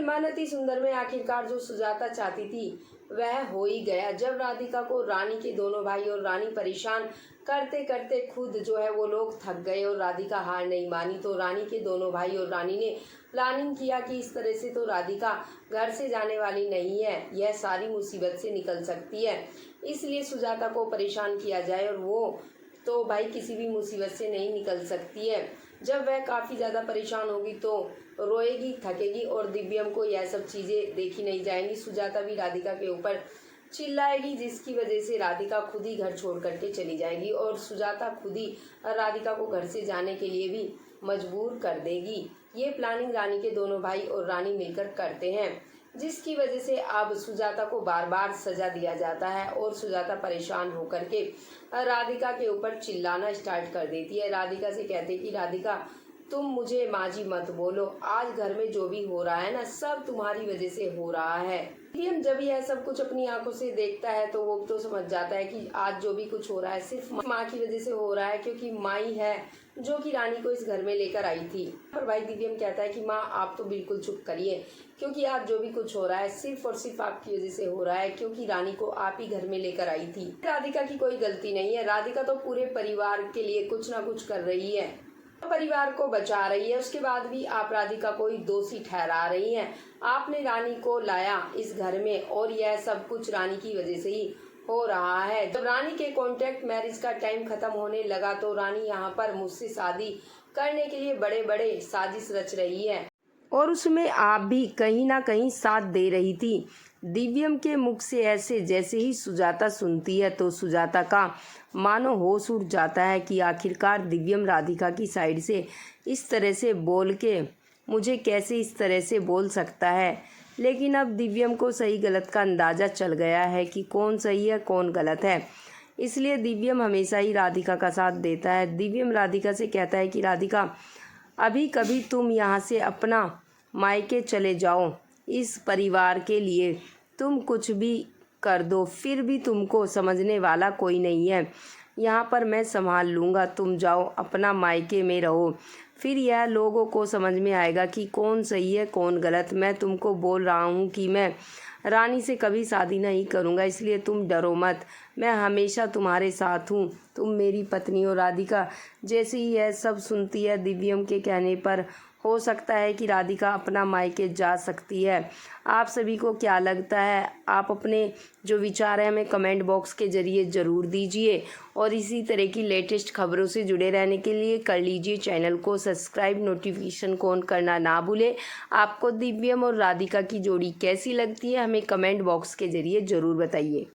प्रेमानति सुंदर में आखिरकार जो सुजाता चाहती थी वह हो ही गया। जब राधिका को रानी के दोनों भाई और रानी परेशान करते करते खुद जो है वो लोग थक गए और राधिका हार नहीं मानी, तो रानी के दोनों भाई और रानी ने प्लानिंग किया कि इस तरह से तो राधिका घर से जाने वाली नहीं है, यह सारी मुसीबत से निकल सकती है, इसलिए सुजाता को परेशान किया जाए और वो तो भाई किसी भी मुसीबत से नहीं निकल सकती है। जब वह काफ़ी ज़्यादा परेशान होगी तो रोएगी, थकेगी और दिव्यम को यह सब चीज़ें देखी नहीं जाएंगी। सुजाता भी राधिका के ऊपर चिल्लाएगी, जिसकी वजह से राधिका खुद ही घर छोड़ करके चली जाएगी और सुजाता खुद ही राधिका को घर से जाने के लिए भी मजबूर कर देगी। ये प्लानिंग रानी के दोनों भाई और रानी मिलकर करते हैं, जिसकी वजह से अब सुजाता को बार बार सजा दिया जाता है और सुजाता परेशान होकर के राधिका के ऊपर चिल्लाना स्टार्ट कर देती है। राधिका से कहते कि राधिका तुम मुझे माजी मत बोलो, आज घर में जो भी हो रहा है ना सब तुम्हारी वजह से हो रहा है। विलियम जब यह सब कुछ अपनी आंखों से देखता है तो वो तो समझ जाता है कि आज जो भी कुछ हो रहा है सिर्फ माँ की वजह से हो रहा है, क्योंकि माँ ही है जो कि रानी को इस घर में लेकर आई थी। पर भाई दिव्यम कहता है कि माँ आप तो बिल्कुल चुप करिए, क्योंकि आज जो भी कुछ हो रहा है सिर्फ और सिर्फ आपकी वजह से हो रहा है, क्योंकि रानी को आप ही घर में लेकर आई थी। राधिका की कोई गलती नहीं है, राधिका तो पूरे परिवार के लिए कुछ ना कुछ कर रही है, परिवार को बचा रही है, उसके बाद भी आप राधिका को ही दोषी ठहरा रही हैं। आपने रानी को लाया इस घर में और यह सब कुछ रानी की वजह से ही हो रहा है। जब रानी के कॉन्ट्रैक्ट मैरिज का टाइम खत्म होने लगा तो रानी यहाँ पर मुझसे शादी करने के लिए बड़े बड़े साजिश रच रही है और उसमें आप भी कहीं ना कहीं साथ दे रही थी। दिव्यम के मुख से ऐसे जैसे ही सुजाता सुनती है तो सुजाता का मानो होश उड़ जाता है कि आखिरकार दिव्यम राधिका की साइड से इस तरह से बोल के मुझे कैसे इस तरह से बोल सकता है। लेकिन अब दिव्यम को सही गलत का अंदाज़ा चल गया है कि कौन सही है कौन गलत है, इसलिए दिव्यम हमेशा ही राधिका का साथ देता है। दिव्यम राधिका से कहता है कि राधिका अभी कभी तुम यहाँ से अपना मायके चले जाओ, इस परिवार के लिए तुम कुछ भी कर दो फिर भी तुमको समझने वाला कोई नहीं है, यहाँ पर मैं संभाल लूँगा, तुम जाओ अपना मायके में रहो, फिर यह लोगों को समझ में आएगा कि कौन सही है कौन गलत। मैं तुमको बोल रहा हूँ कि मैं रानी से कभी शादी नहीं करूँगा, इसलिए तुम डरो मत, मैं हमेशा तुम्हारे साथ हूँ, तुम मेरी पत्नी हो। राधिका जैसे ही यह सब सुनती है दिव्यम के कहने पर हो सकता है कि राधिका अपना मायके जा सकती है। आप सभी को क्या लगता है? आप अपने जो विचार हैं हमें कमेंट बॉक्स के ज़रिए ज़रूर दीजिए और इसी तरह की लेटेस्ट खबरों से जुड़े रहने के लिए कर लीजिए चैनल को सब्सक्राइब, नोटिफिकेशन को ऑन करना ना भूलें। आपको दिव्यम और राधिका की जोड़ी कैसी लगती है हमें कमेंट बॉक्स के ज़रिए ज़रूर बताइए।